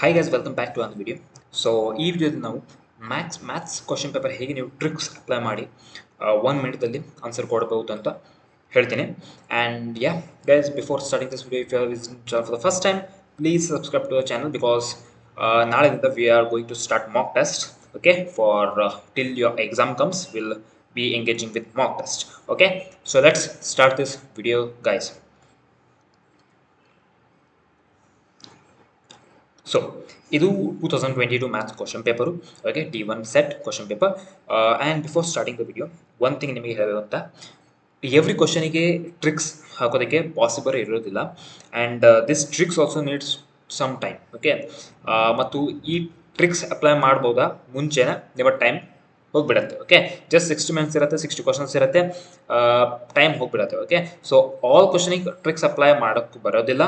Hi guys, welcome back to another video. So ಈ ವಿಡಿಯೋದಲ್ಲಿ ನಾವು ಮ್ಯಾಥ್ಸ್ ಕ್ವಶನ್ ಪೇಪರ್ ಹೇಗೆ ನೀವು ಟ್ರಿಕ್ಸ್ ಅಪ್ಲೈ ಮಾಡಿ 1 minute ಆನ್ಸರ್ ಕೊಡಬಹುದು ಅಂತ ಹೇಳ್ತೀನಿ. And yeah, guys, before starting this video, if you are visiting the channel for the first time, please subscribe to the channel because ನಾಳೆದಿಂದ we are going to start mock test. Okay, for till your exam comes, we'll be engaging with mock test. Okay, so let's start this video, guys. So ಇದು 2022 maths question paper. Okay, D1 set question paper. And before starting the video one thing ನಿಮಗೆ ಹೇಳಬೇಕು ಅಂತ, every ಕ್ವಶನಿಗೆ tricks ಹಾಕೋದಕ್ಕೆ possible ಇರೋದಿಲ್ಲ. And this tricks also needs some time. Okay, ಮತ್ತು ಈ tricks apply ಮಾಡ್ಬೋದಾ ಮುಂಚೆನೇ ನಿಮ್ಮ ಟೈಮ್ ಹೋಗ್ಬಿಡತ್ತೆ. ಓಕೆ, ಜಸ್ಟ್ 60 ಮಿನಿಟ್ಸ್ ಇರುತ್ತೆ, 60 ಕ್ವಶನ್ಸ್ ಇರುತ್ತೆ, ಟೈಮ್ ಹೋಗ್ಬಿಡತ್ತೆ. ಓಕೆ, ಸೊ ಆಲ್ ಕ್ವಶನಿಗೆ ಟ್ರಿಕ್ಸ್ ಅಪ್ಲೈ ಮಾಡೋಕ್ಕೆ ಬರೋದಿಲ್ಲ.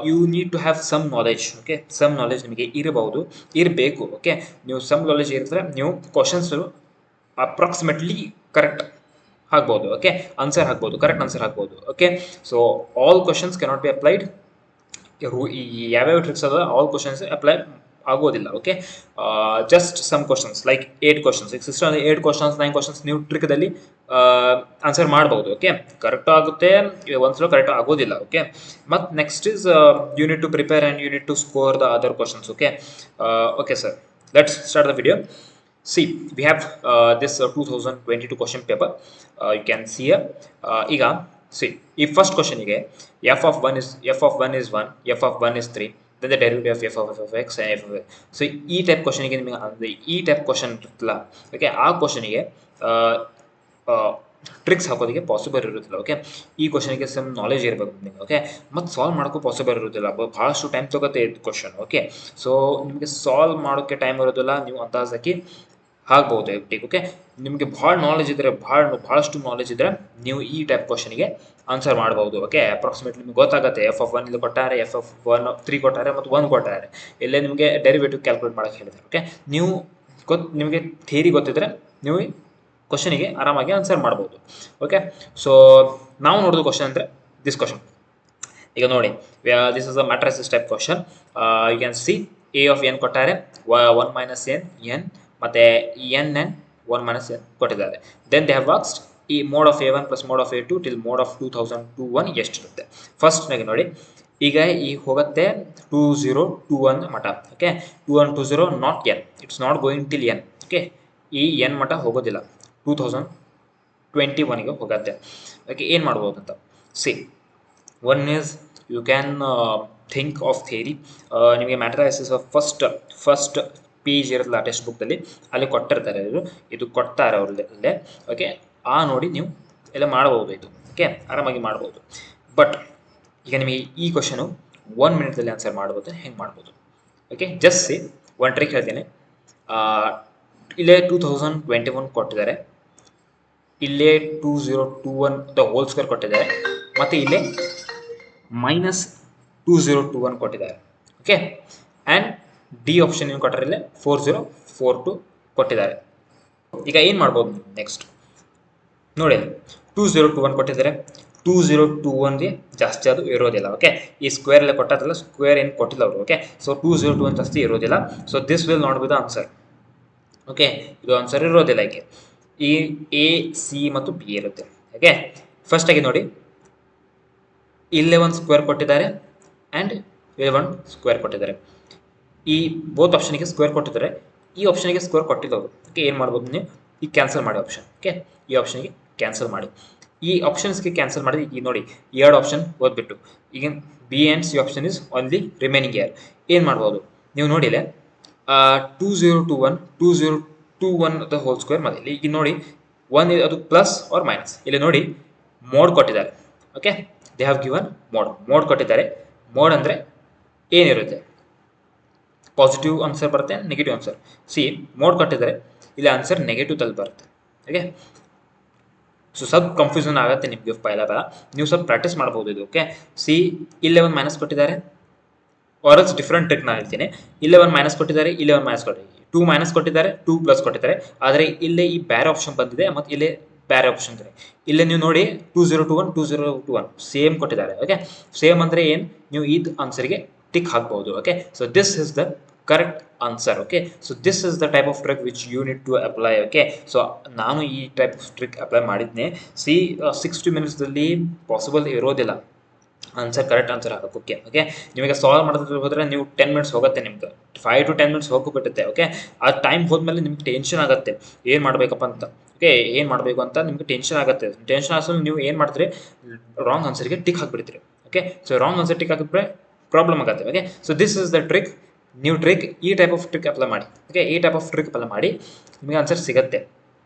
You need to have some knowledge. Okay, some knowledge ನಿಮಗೆ ಇರಬೇಕು. ಓಕೆ, ನೀವು ಸಮ್ ನಾಲೆಜ್ ಇರಿದ್ರೆ ನೀವು ಕ್ವಶನ್ಸ್ ಅಪ್ರಾಕ್ಸಿಮೇಟ್ಲಿ ಕರೆಕ್ಟ್ ಆಗ್ಬೋದು. ಓಕೆ, ಆನ್ಸರ್ ಆಗ್ಬೋದು, ಕರೆಕ್ಟ್ ಆನ್ಸರ್ ಆಗ್ಬೋದು. Okay, so all questions cannot be applied. ಯಾವ್ಯಾವ ಟ್ರಿಕ್ಸ್ ಅದ ಆಲ್ ಕ್ವಶನ್ಸ್ ಅಪ್ಲೈ ಆಗೋದಿಲ್ಲ. Okay, just some questions like 8 questions, ಈಗ ಸಿಸ್ಟಮ್ 8 ಕ್ವಶನ್ಸ್ 9 ಕ್ವಶನ್ಸ್ ನೀವು ಟ್ರಿಕ್ದಲ್ಲಿ ಆನ್ಸರ್ ಮಾಡ್ಬೋದು. ಓಕೆ, ಕರೆಕ್ಟ್ ಆಗುತ್ತೆ, ಒಂದ್ಸಲ ಕರೆಕ್ಟ್ ಆಗೋದಿಲ್ಲ. ಓಕೆ, ಮತ್ತು next is you need to prepare and you need to score the other questions. Okay, okay sir, let's start the video. See, we have this 2022 question paper. You can see here. ಈಗ see, ಈ first ಕ್ವಶನಿಗೆ f of 1 is 1, f of 1 is 3, then the derivative of f of x and f of x. So ಈ type ಕ್ವಶನಿಗೆ ನಿಮಗೆ ಅಂದರೆ ಈ type question ಇರುತ್ತಲ್ಲ, okay, ಆ ಕ್ವಶನಿಗೆ tricks ಹಾಕೋದಕ್ಕೆ possible ಇರೋದಿಲ್ಲ. ಓಕೆ, ಈ ಕ್ವಶನಿಗೆ ಸಮ್ ನಾಲೆಜ್ ಇರಬೇಕು ನಿಮಗೆ. ಓಕೆ, ಮತ್ತು ಸಾಲ್ವ್ ಮಾಡೋಕ್ಕೂ ಪಾಸಿಬಲ್ ಇರೋದಿಲ್ಲ, ಭಾಳಷ್ಟು ಟೈಮ್ ತೊಗೋತೆ ಇದು ಕ್ವಶನ್. ಓಕೆ, ಸೊ ನಿಮಗೆ ಸಾಲ್ವ್ ಮಾಡೋಕ್ಕೆ ಟೈಮ್ ಇರೋದಿಲ್ಲ, ನೀವು ಅಂದಾಜು ಹಾಕಿ ಆಗ್ಬೋದು ಎಫ್ಟಿಗೆ. ಓಕೆ, ನಿಮಗೆ ಭಾಳ ನಾಲೆಜ್ ಇದ್ದರೆ ಭಾಳಷ್ಟು ನಾಲೆಜ್ ಇದ್ದರೆ ನೀವು ಈ ಟೈಪ್ ಕ್ವಶನಿಗೆ ಆನ್ಸರ್ ಮಾಡ್ಬೋದು. ಓಕೆ, ಅಪ್ರಾಕ್ಸಿಮೇಟ್ಲಿ ನಿಮಗೆ ಗೊತ್ತಾಗುತ್ತೆ ಎಫ್ ಆಫ್ 1 ಇಲ್ಲಿ ಕೊಟ್ಟಾರೆ, ಎಫ್ ಆಫ್ 3 ಕೊಟ್ಟಾರೆ ಮತ್ತು 1 ಕೊಟ್ಟಾರೆ, ಇಲ್ಲೇ ನಿಮಗೆ ಡೆರಿವೇಟಿವ್ ಕ್ಯಾಲ್ಕುಲೇಟ್ ಮಾಡೋಕ್ಕೆ ಹೇಳಿದ್ದಾರೆ. ಓಕೆ, ನೀವು ನಿಮಗೆ ಥಿಯರಿ ಗೊತ್ತಿದ್ದರೆ ನೀವು ಕ್ವಶನಿಗೆ ಆರಾಮಾಗಿ ಆನ್ಸರ್ ಮಾಡ್ಬೋದು. ಓಕೆ, ಸೊ ನಾವು ನೋಡೋದು ಕ್ವಶನ್ ಅಂದರೆ ದಿಸ್ ಕ್ವಶನ್. ಈಗ ನೋಡಿ, this is a matrices type question. You can see A of N ಕೊಟ್ಟಾರೆ, 1 ಮೈನಸ್ ಎನ್ ಮತ್ತು ಎನ್ 1 ಮೈನಸ್ ಎನ್ ಕೊಟ್ಟಿದ್ದಾರೆ. ದೆನ್ ದೇ ಹ್ಯಾವ್ ಆಸ್ಕ್ಡ್ ಈ mode of A1 plus mode of A2 till mode of 2021 ಎಷ್ಟಿರುತ್ತೆ. ಫಸ್ಟ್ನಾಗೆ ನೋಡಿ, ಈಗ ಈಗ ಹೋಗುತ್ತೆ 2021 ಮಟ. Okay, 2120 not N, it's not going till N. Okay, ಈ ಎನ್ ಮಟ ಹೋಗೋದಿಲ್ಲ, 2021ಗೆ ಹೋಗುತ್ತೆ. ಓಕೆ, ಏನು ಮಾಡ್ಬೋದು ಅಂತ C. One is you can think of theory. ನಿಮಗೆ ಮ್ಯಾಟ್ರಿಸಸ್ ಫಸ್ಟ್ ಪೇಜ್ ಇರಲ್ಲ ಟೆಕ್ಸ್ಟ್ ಬುಕ್ದಲ್ಲಿ, ಅಲ್ಲಿ ಕೊಟ್ಟಿರ್ತಾರೆ, ಇದು ಕೊಡ್ತಾರೆ ಅವ್ರಲ್ಲೇ. ಓಕೆ, ನೋಡಿ ನೀವು ಎಲ್ಲ ಮಾಡ್ಬೋದು, ಇದು ಓಕೆ ಆರಾಮಾಗಿ ಮಾಡ್ಬೋದು. ಬಟ್ ಈಗ ನಿಮಗೆ ಈ ಕ್ವಶನು 1 ಮಿನಿಟ್ದಲ್ಲಿ ಆನ್ಸರ್ ಮಾಡ್ಬೋದು. ಹೆಂಗೆ ಮಾಡ್ಬೋದು? Okay, just C one trick ಹೇಳ್ತೀನಿ. ಇಲ್ಲೇ 2021 ಕೊಟ್ಟಿದ್ದಾರೆ, ಇಲ್ಲೇ 2021 ದ ಹೋಲ್ ಸ್ಕ್ವೇರ್ ಕೊಟ್ಟಿದ್ದಾರೆ, ಮತ್ತು ಇಲ್ಲೇ ಮೈನಸ್ 2021 ಕೊಟ್ಟಿದ್ದಾರೆ. ಓಕೆ, ಆ್ಯಂಡ್ ಡಿ ಆಪ್ಷನ್ ಏನು ಕೊಟ್ಟರೆ ಇಲ್ಲೇ 4042 ಕೊಟ್ಟಿದ್ದಾರೆ. ಈಗ ಏನು ಮಾಡ್ಬೋದು ನೆಕ್ಸ್ಟ್ ನೋಡಿ, 2021 ಕೊಟ್ಟಿದ್ದಾರೆ, 2021ಗೆ ಜಾಸ್ತಿ ಅದು ಇರೋದಿಲ್ಲ. ಓಕೆ, ಈ ಸ್ಕ್ವೇರ್ ಎಲ್ಲ ಕೊಟ್ಟದಲ್ಲ, ಸ್ಕ್ವೇರ್ ಏನು ಕೊಟ್ಟಿಲ್ಲ ಅವರು. ಓಕೆ, ಸೊ 2021 ಜಾಸ್ತಿ ಇರೋದಿಲ್ಲ. So this will not be the answer. Okay, ಇದು ಆನ್ಸರ್ ಇರೋದಿಲ್ಲ. ಈಗ ಈ ಎ ಸಿ ಮತ್ತು ಬಿ ಇರುತ್ತೆ. ಓಕೆ, ಫಸ್ಟಾಗಿ ನೋಡಿ, ಇಲ್ಲೇ ಒಂದು ಸ್ಕ್ವೇರ್ ಕೊಟ್ಟಿದ್ದಾರೆ ಆ್ಯಂಡ್ ಇಲ್ಲೇ ಒಂದು ಸ್ಕ್ವೇರ್ ಕೊಟ್ಟಿದ್ದಾರೆ. ಈ ಬೋತ್ ಆಪ್ಷನಿಗೆ ಸ್ಕ್ವೇರ್ ಕೊಟ್ಟಿದ್ದಾರೆ, ಈ ಆಪ್ಷನಿಗೆ ಸ್ಕ್ವೇರ್ ಕೊಟ್ಟಿಲ್ಲ ಅವರು. ಓಕೆ, ಏನು ಮಾಡ್ಬೋದು ನೀವು ಈಗ ಕ್ಯಾನ್ಸಲ್ ಮಾಡಿ ಆಪ್ಷನ್. ಓಕೆ, ಈ ಆಪ್ಷನ್ಗೆ ಕ್ಯಾನ್ಸಲ್ ಮಾಡಿ, ಈ ಆಪ್ಷನ್ಸ್ಗೆ ಕ್ಯಾನ್ಸಲ್ ಮಾಡಿ. ಈಗ ನೋಡಿ, 2 ಆಪ್ಷನ್ ಓದ್ಬಿಟ್ಟು ಈಗ B and C option is only remaining year. ಏನು ಮಾಡ್ಬೋದು ನೀವು ನೋಡಿಲ್ಲ, 2021 ದ ಹೋಲ್ ಸ್ಕ್ವೇರ್ ಮತ್ತು ಇಲ್ಲಿ ನೋಡಿ 1 ಅದು ಪ್ಲಸ್ ಆರ್ ಮೈನಸ್. ಇಲ್ಲಿ ನೋಡಿ ಮೋಡ್ ಕೊಟ್ಟಿದ್ದಾರೆ. Okay, they have given mode ಕೊಟ್ಟಿದ್ದಾರೆ. ಮೋಡ್ ಅಂದರೆ ಏನಿರುತ್ತೆ, ಪಾಸಿಟಿವ್ ಆನ್ಸರ್ ಬರುತ್ತೆ, ನೆಗೆಟಿವ್ ಆನ್ಸರ್. ಸಿ ಮೋಡ್ ಕೊಟ್ಟಿದ್ದಾರೆ, ಇಲ್ಲಿ ಆನ್ಸರ್ ನೆಗೆಟಿವ್ದಲ್ಲಿ ಬರುತ್ತೆ. ಓಕೆ, ಸೊ ಸ್ವಲ್ಪ ಕನ್ಫ್ಯೂಷನ್ ಆಗುತ್ತೆ ನಿಮಗೆ ಪೈಲ, ನೀವು ಸ್ವಲ್ಪ ಪ್ರಾಕ್ಟೀಸ್ ಮಾಡ್ಬೋದು ಇದು. ಓಕೆ, ಸಿ ಇಲ್ಲೇ ಒಂದು ಮೈನಸ್ ಕೊಟ್ಟಿದ್ದಾರೆ, ಆರಲ್ಸ್ ಡಿಫ್ರೆಂಟ್ ಟ್ರಿಕ್ ನಾನು ಹೇಳ್ತೀನಿ. ಇಲ್ಲೇ ಒಂದು ಮೈನಸ್ ಕೊಟ್ಟಿದ್ದಾರೆ, ಇಲ್ಲೇ ಒಂದು ಮೈನಸ್ ಕೊಟ್ಟಿದ್ದಾರೆ, 2 ಮೈನಸ್ ಕೊಟ್ಟಿದ್ದಾರೆ, 2 ಪ್ಲಸ್ ಕೊಟ್ಟಿದ್ದಾರೆ. ಆದರೆ ಇಲ್ಲೇ ಈ ಬೇರೆ ಆಪ್ಷನ್ ಬಂದಿದೆ ಮತ್ತು ಇಲ್ಲೇ ಬೇರೆ ಆಪ್ಷನ್ ಇದೆ. ಇಲ್ಲೇ ನೀವು ನೋಡಿ 2021 ಸೇಮ್ ಕೊಟ್ಟಿದ್ದಾರೆ. ಓಕೆ, ಸೇಮ್ ಅಂದರೆ ಏನು, ನೀವು ಇದು ಆನ್ಸರ್ಗೆ ಟಿಕ್ ಹಾಕ್ಬಹುದು. Okay, so this is the correct answer. Okay, so this is the type of trick which you need to apply. Okay, so ನಾನು ಈ ಟೈಪ್ ಆಫ್ ಟ್ರಿಕ್ ಅಪ್ಲೈ ಮಾಡಿದ್ನೆ. 60 ಮಿನಿಟ್ಸ್ದಲ್ಲಿ ಪಾಸಿಬಲ್ ಇರೋದಿಲ್ಲ ಆನ್ಸರ್, ಕರೆಕ್ಟ್ ಆನ್ಸರ್ ಹಾಕೋಕ್ಕೆ. Okay, ನಿಮಗೆ solve ಮಾಡೋದ್ರ ಹೋದರೆ ನೀವು 10 ಮಿನಿಟ್ಸ್ ಹೋಗುತ್ತೆ, ನಿಮ್ಗೆ 5 to 10 ಮಿನಿಟ್ಸ್ ಹೋಗಿಬಿಡುತ್ತೆ. ಓಕೆ, ಆ ಟೈಮ್ ಹೋದ್ಮೇಲೆ ನಿಮ್ಗೆ ಟೆನ್ಷನ್ ಆಗುತ್ತೆ, ಏನು ಮಾಡಬೇಕಪ್ಪ ಅಂತ. ಓಕೆ, ಏನು ಮಾಡಬೇಕು ಅಂತ ನಿಮ್ಗೆ ಟೆನ್ಷನ್ ಆಗುತ್ತೆ. ಟೆನ್ಷನ್ ಆಸಲು ನೀವು ಏನು ಮಾಡ್ತೀರಿ, ರಾಂಗ್ ಆನ್ಸರ್ಗೆ ಟಿಕ್ ಹಾಕ್ಬಿಡ್ತೀರಿ. Okay, so wrong answer tick ಹಾಕಿದ್ರೆ ಪ್ರಾಬ್ಲಮ್ ಆಗುತ್ತೆ. Okay, so this is the trick, ನೀವು ಟ್ರಿಕ್ ಈ ಟೈಪ್ ಆಫ್ ಟ್ರಿಕ್ ಅಪ್ಲೈ ಮಾಡಿ. ಓಕೆ, ಈ ಟೈಪ್ ಆಫ್ ಟ್ರಿಕ್ ಅಪ್ಲೈ ಮಾಡಿ ನಿಮಗೆ ಆನ್ಸರ್ ಸಿಗುತ್ತೆ.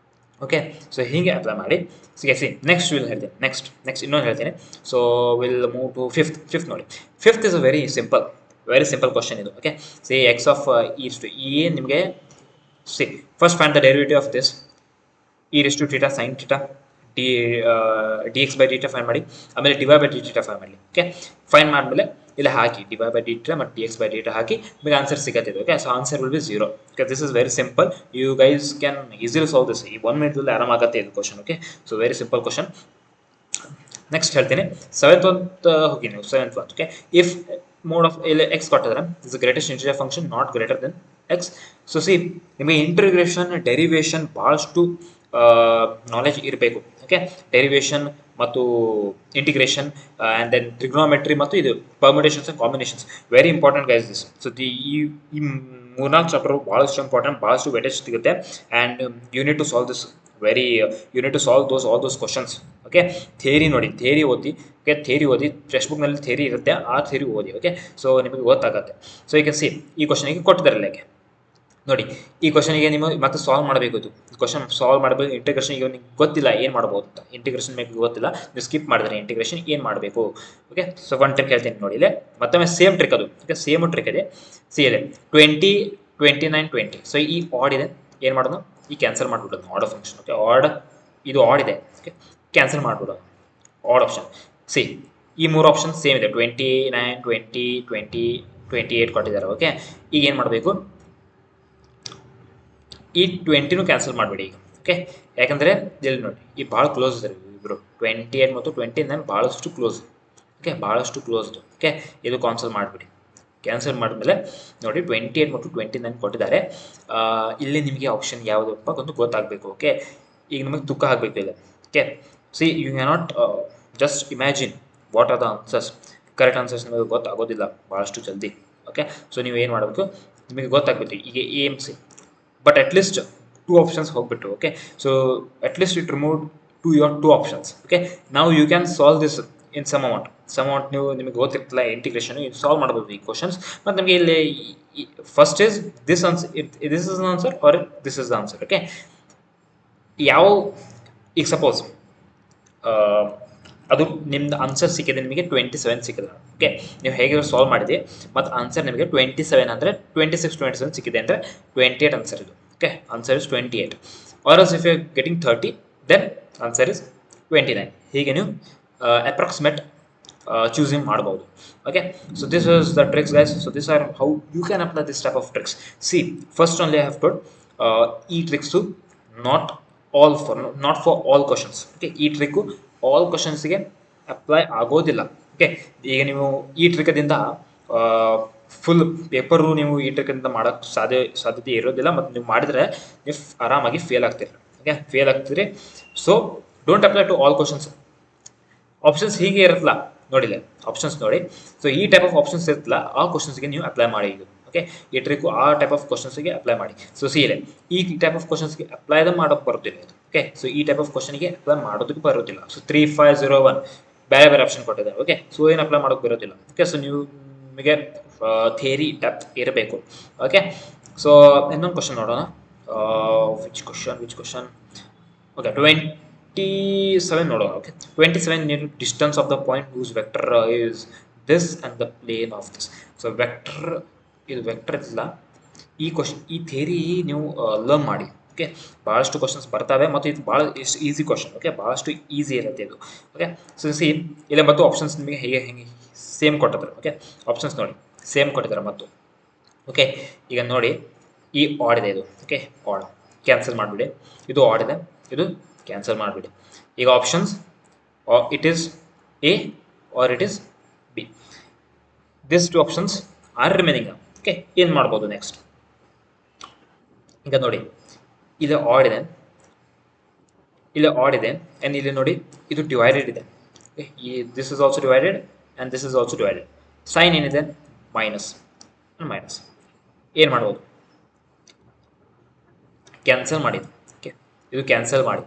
ಓಕೆ, ಸೊ ಹೀಗೆ ಅಪ್ಲೈ ಮಾಡಿ ಸಿ. ನೆಕ್ಸ್ಟ್ ಹೇಳ್ತೀನಿ, ನೆಕ್ಸ್ಟ್ ಇನ್ನೊಂದು ಹೇಳ್ತೀನಿ. So will move to fifth ನೋಡಿ. Fifth is a very simple question ಇದು. Okay, see X of E ನಿಮಗೆ C first find the derivative of this e⁻θ sin θ dx by dt fine ಮಾಡಿ, ಆಮೇಲೆ dy by dt fine ಮಾಡಲಿ. Okay, fine ಮಾಡಿದ್ಮೇಲೆ ಇಲ್ಲಿ ಹಾಕಿ dy by dt ಮತ್ತು dx by dt ಹಾಕಿ ನಿಮಗೆ answer ಸಿಗುತ್ತೆ. Okay, so answer will be 0. Okay, this is very simple, you guys can easily solve this. ಈ 1 ಮಿನಿಟ್ದಲ್ಲಿ ಆರಾಮಾಗುತ್ತೆ ಇದು question. Okay, so very simple question. Next ಹೇಳ್ತೀನಿ, ಸೆವೆಂತ್ ಹೋಗಿ ನೀವು. Seventh one. Okay, if mode of ಇಲ್ಲಿ x ಕೊಟ್ಟಿದ್ರೆ is greatest integer function not greater than x. So see ನಿಮಗೆ ಇಂಟಿಗ್ರೇಷನ್ ಡೆರಿವೇಷನ್ ಭಾಳಷ್ಟು ನಾಲೆಜ್ ಇರಬೇಕು. ಓಕೆ, ಡೆರಿವೇಷನ್ ಮತ್ತು ಇಂಟಿಗ್ರೇಷನ್ ಆ್ಯಂಡ್ ದೆನ್ ಟ್ರಿಗ್ನೋಮೆಟ್ರಿ ಮತ್ತು ಇದು permutations and combinations very important guys this. So ಈ ಮೂರ್ನಾಲ್ಕು ಚಾಪ್ಟರ್ ಭಾಳಷ್ಟು ಇಂಪಾರ್ಟೆಂಟ್, ಭಾಳಷ್ಟು ವೆಟೇಜ್ ಸಿಗುತ್ತೆ. And you need to solve this you need to solve all those questions. Okay, theory ನೋಡಿ, theory ಓದಿ. Okay, theory ಓದಿ, ಟೆಕ್ಸ್ಟ್ ಬುಕ್ನಲ್ಲಿ ಥಿಯರಿ ಇರುತ್ತೆ, ಆ ಥಿಯರಿ ಓದಿ. ಓಕೆ, ಸೊ ನಿಮಗೆ ಗೊತ್ತಾಗುತ್ತೆ. ಸೊ ಈಗ ಸಿ ಈ ಕ್ವಶನಿಗೆ ಕೊಟ್ಟಿದ್ದಾರಲ್ಲ, ಈಗ ನೋಡಿ ಈ ಕ್ವಶನಿಗೆ ನೀವು ಮತ್ತೆ ಸಾಲ್ವ್ ಮಾಡಬೇಕು. ಇದು ಕ್ವಶನ್ ಸಾಲ್ವ್ ಮಾಡಬೇಕು. ಇಂಟಿಗ್ರೇಷನ್ ಈಗ ನಿಮಗೆ ಗೊತ್ತಿಲ್ಲ ಏನು ಮಾಡ್ಬೋದು ಅಂತ, ಇಂಟಿಗ್ರೇಷನ್ ನಿಮಗೆ ಗೊತ್ತಿಲ್ಲ, ನೀವು ಸ್ಕಿಪ್ ಮಾಡಿದ್ರೆ ಇಂಟಿಗ್ರೇಷನ್ ಏನು ಮಾಡಬೇಕು. ಓಕೆ, ಸೊ ಒನ್ ಟ್ರಿಕ್ ಹೇಳ್ತೀನಿ ನೋಡಿ. ಇಲ್ಲಿ ಮತ್ತೊಮ್ಮೆ ಸೇಮ್ ಟ್ರಿಕ್ ಅದು. ಓಕೆ, ಸೇಮ್ ಟ್ರಿಕ್ ಇದೆ. ಸಿ ಇದೆ 20, 29, 20. ಸೊ ಈ ಆಡ್ ಇದೆ, ಏನು ಮಾಡೋದು, ಈ ಕ್ಯಾನ್ಸಲ್ ಮಾಡಿಬಿಡೋದು ಆಡ್ ಫಂಕ್ಷನ್. ಓಕೆ, ಆಡ್ ಇದು ಆಡ್ ಇದೆ. ಓಕೆ, ಕ್ಯಾನ್ಸಲ್ ಮಾಡಿಬಿಡೋದು ಆಡ್ ಆಪ್ಷನ್. ಸಿ ಈ ಮೂರು ಆಪ್ಷನ್ ಸೇಮ್ ಇದೆ, 29, 20, 20, 28 ಕೊಟ್ಟಿದ್ದಾರೆ. ಓಕೆ, ಈಗ ಏನು ಮಾಡಬೇಕು, ಈ 20ನೂ ಕ್ಯಾನ್ಸಲ್ ಮಾಡಿಬಿಡಿ ಈಗ. ಓಕೆ, ಯಾಕಂದರೆ ಇಲ್ಲಿ ನೋಡಿ ಈ ಭಾಳ ಕ್ಲೋಸ್ ಇದೆ ಇಬ್ಬರು, 28 ಮತ್ತು 29 ಭಾಳಷ್ಟು ಕ್ಲೋಸ್. ಓಕೆ, ಭಾಳಷ್ಟು ಕ್ಲೋಸ್ದು. ಓಕೆ, ಇದು ಕ್ಯಾನ್ಸಲ್ ಮಾಡಿಬಿಡಿ. ಕ್ಯಾನ್ಸಲ್ ಮಾಡಿದ್ಮೇಲೆ ನೋಡಿ 28 ಮತ್ತು 29 ಕೊಟ್ಟಿದ್ದಾರೆ. ಇಲ್ಲಿ ನಿಮಗೆ ಆಪ್ಷನ್ ಯಾವುದಪ್ಪ ಒಂದು ಗೊತ್ತಾಗಬೇಕು. ಓಕೆ, ಈಗ ನಿಮಗೆ ತುಕ್ಕ ಆಗಬೇಕು ಇಲ್ಲ. Okay, see you cannot just imagine what are the answers. Correct answers ನಿಮಗೆ ಗೊತ್ತಾಗೋದಿಲ್ಲ ಭಾಳಷ್ಟು ಜಲ್ದಿ. ಓಕೆ, ಸೊ ನೀವು ಏನು ಮಾಡಬೇಕು, ನಿಮಗೆ ಗೊತ್ತಾಗಬೇಕು ಈಗ ಏಮ್ ಸಿ, ಬಟ್ ಅಟ್ಲೀಸ್ಟ್ 2 ಆಪ್ಷನ್ಸ್ ಹೋಗ್ಬಿಟ್ಟು. Okay, so at least it remove your 2 options. Okay, ನಾವು you can solve this in some amount ನೀವು ನಿಮಗೆ ಗೊತ್ತಿರ್ತಲ್ಲ ಇಂಟಿಗ್ರೇಷನ್, ಇದು ಸಾಲ್ವ್ ಮಾಡ್ಬೋದು ಈ ಕ್ವಶನ್ಸ್. ಮತ್ತು ನಮಗೆ ಇಲ್ಲಿ first is this answer, this is the answer or this is the answer. Okay, ಯಾವ ಈಗ ಸಪೋಸ್ ಅದು ನಿಮ್ದು ಆನ್ಸರ್ ಸಿಕ್ಕಿದೆ, ನಿಮಗೆ 27 ಸಿಕ್ಕಿದೆ. ಓಕೆ, ನೀವು ಹೇಗೆ ಸಾಲ್ವ್ ಮಾಡಿದೆ ಮತ್ತು ಆನ್ಸರ್ ನಿಮಗೆ 27 ಅಂದರೆ 26, 27 ಸಿಕ್ಕಿದೆ ಅಂದರೆ 28 ಆನ್ಸರ್ ಇದು. Okay, answer is 28. Or else if you are getting 30 then answer is 29. ಹೀಗೆ ನೀವು ಅಪ್ರಾಕ್ಸಿಮೇಟ್ ಚೂಸಿಂಗ್ ಮಾಡ್ಬೋದು. Okay, so this is the tricks guys. So this are how you can apply this type of tricks. See first only I have told ಈ tricks not for all questions. Okay, ಈ trick all ಕ್ವಶನ್ಸ್ಗೆ apply ಆಗೋದಿಲ್ಲ. Okay, ಈಗ ನೀವು ಈ ಟ್ರಿಕದಿಂದ full paper ನೀವು ಈ ಟ್ರಿಕ್ಕಿಂದ ಮಾಡೋಕ್ಕೆ ಸಾಧ್ಯತೆ ಇರೋದಿಲ್ಲ, ಮತ್ತು ನೀವು ಮಾಡಿದರೆ ನೀವು ಆರಾಮಾಗಿ ಫೇಲ್ ಆಗ್ತೀರಿ. ಓಕೆ, ಫೇಲ್ ಆಗ್ತೀರಿ. So don't apply to all questions. Options ಹೀಗೆ ಇರುತ್ತಲ್ಲ ನೋಡಿಲ್ಲ, ಆಪ್ಷನ್ಸ್ ನೋಡಿ. ಸೊ ಈ ಟೈಪ್ ಆಫ್ ಆಪ್ಷನ್ಸ್ ಇರುತ್ತಲ್ಲ, ಆ ಕ್ವಶನ್ಸ್ಗೆ ನೀವು ಅಪ್ಲೈ ಮಾಡಿ ಇದು. ಓಕೆ, ಈ ಟ್ರಿಕ್ಕು ಆ ಟೈಪ್ ಆಫ್ ಕ್ವಶನ್ಸ್ಗೆ ಅಪ್ಲೈ ಮಾಡಿ. ಸೊ ಸೀರೆ ಈ ಟೈಪ್ ಆಫ್ ಕ್ವಶನ್ಸ್ಗೆ ಅಪ್ಲೈದ ಮಾಡೋಕ್ಕೆ ಬರೋದಿಲ್ಲ ಇದು. ಓಕೆ, ಸೊ ಈ ಟೈಪ್ ಆಫ್ ಕ್ವಶನ್ಗೆ ಅಪ್ಲೈ ಮಾಡೋದಕ್ಕೆ ಬರೋದಿಲ್ಲ. ಸೊ 3, 5, 0, 1 ಬೇರೆ ಆಪ್ಷನ್ ಕೊಟ್ಟಿದ್ದಾರೆ. ಓಕೆ, ಸೊ ಏನು ಅಪ್ಲೈ ಮಾಡೋಕ್ಕೆ ಬರೋದಿಲ್ಲ. ಓಕೆ, ಸೊ ನೀವು ನಿಮಗೆ ಥಿಯರಿ ಡೆಪ್ತ್ ಇರಬೇಕು. ಓಕೆ, ಸೊ ಇನ್ನೊಂದು ಕ್ವಶನ್ ನೋಡೋಣ. ವಿಚ್ ಕ್ವಶನ್ ಓಕೆ 27 ನೋಡೋಣ. ಓಕೆ, 27 ನೀನು distance of the point whose vector is this and the plane of this. So vector ಇದು ವೆಕ್ಟರ್ ಇಲ್ಲ. ಈ ಕ್ವಶನ್ ಈ ಥಿಯರಿ ನೀವು ಲರ್ನ್ ಮಾಡಿ. ಓಕೆ, ಭಾಳಷ್ಟು ಕ್ವಶನ್ಸ್ ಬರ್ತವೆ ಮತ್ತು ಇದು ಭಾಳ ಈಸಿ ಕ್ವಶನ್. ಓಕೆ, ಭಾಳಷ್ಟು ಈಸಿ ಇರುತ್ತೆ ಇದು. ಓಕೆ, ಸೊ ಸಿ ಇಲ್ಲ ಮತ್ತು ಆಪ್ಷನ್ಸ್ ನಿಮಗೆ ಹೇಗೆ ಸೇಮ್ ಕೊಟ್ಟಿದ್ದಾರೆ. ಓಕೆ, ಆಪ್ಷನ್ಸ್ ನೋಡಿ ಸೇಮ್ ಕೊಟ್ಟಿದ್ದಾರೆ ಮತ್ತು. ಓಕೆ, ಈಗ ನೋಡಿ ಈ ಆಡ್ ಇದೆ ಇದು. ಓಕೆ, ಆಡ್ ಕ್ಯಾನ್ಸಲ್ ಮಾಡಿಬಿಡಿ. ಇದು ಆಡ್ ಇದೆ, ಇದು ಕ್ಯಾನ್ಸಲ್ ಮಾಡಿಬಿಡಿ. ಈಗ options it is A or it is B. This 2 options are remaining. Okay, ಏನು ಮಾಡ್ಬೋದು ನೆಕ್ಸ್ಟ್? ಈಗ ನೋಡಿ, ಇಲ್ಲಿ ಆಡ್ ಇದೆ, ಇಲ್ಲಿ ಆಡ್ ಇದೆ, ಆ್ಯಂಡ್ ಇಲ್ಲಿ ನೋಡಿ ಇದು ಡಿವೈಡೆಡ್ ಇದೆ. This is also divided and this is also divided. Sign ಏನಿದೆ? ಮೈನಸ್. ಮೈನಸ್ ಏನು ಮಾಡ್ಬೋದು? ಕ್ಯಾನ್ಸಲ್ ಮಾಡಿ. ಓಕೆ, ಇದು ಕ್ಯಾನ್ಸಲ್ ಮಾಡಿ.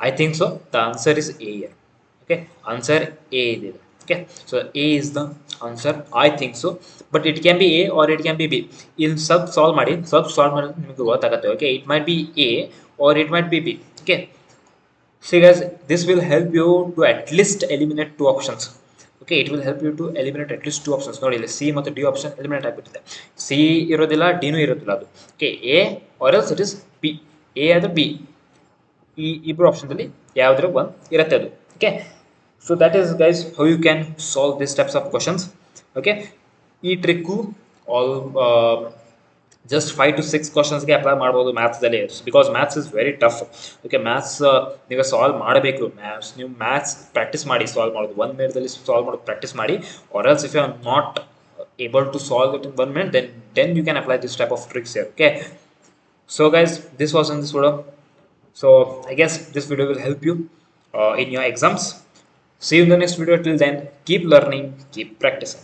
I think so the answer is A here. Okay, answer A ಇದೆ. Okay, so A is the answer, I think so. But it can be A or it can be B. ಇಲ್ಲಿ ಸ್ವಲ್ಪ solve ಮಾಡಿ, ನಿಮಗೆ ಗೊತ್ತಾಗುತ್ತೆ. Okay, it might be A or it might B B. Okay, see guys, this will help you to at least eliminate two options. Okay, it will help you to eliminate at least two options. ನೋಡಿ, ಇಲ್ಲಿ C ಮತ್ತು D option eliminate ಆಗಿಬಿಟ್ಟಿದೆ. C ಇರೋದಿಲ್ಲ, ಡಿನೂ ಇರೋದಿಲ್ಲ. ಅದು okay, A or else it is B. A ಅದು B, ಈ ಇಬ್ಬರು ಆಪ್ಷನ್ದಲ್ಲಿ ಯಾವುದ್ರ ಒಂದು ಇರುತ್ತೆ ಅದು. Okay, so that is guys how you can solve this types of questions. Okay, ಈ ಟ್ರಿಕ್ಕು ಆಲ್ ಜಸ್ಟ್ 5 to 6 ಕ್ವಶನ್ಸ್ಗೆ ಅಪ್ಲೈ ಮಾಡ್ಬೋದು ಮ್ಯಾಥ್ಸಲ್ಲಿ, because maths is very tough. Okay, maths ನೀವು ಸಾಲ್ವ್ ಮಾಡಬೇಕು. ನೀವು ಮ್ಯಾಥ್ಸ್ ಪ್ರಾಕ್ಟೀಸ್ ಮಾಡಿ ಸಾಲ್ವ್ ಮಾಡೋದು, 1 ಮಿನಿಟ್ದಲ್ಲಿ ಸಾಲ್ವ್ ಮಾಡೋದು ಪ್ರಾಕ್ಟೀಸ್ ಮಾಡಿ. Or else if you are not able to solve it in 1 minute, then you can apply this type of tricks here. Okay, so guys, this was in this video. So I guess this video will help you in your exams. See you in the next video. Till then, keep learning, keep practicing.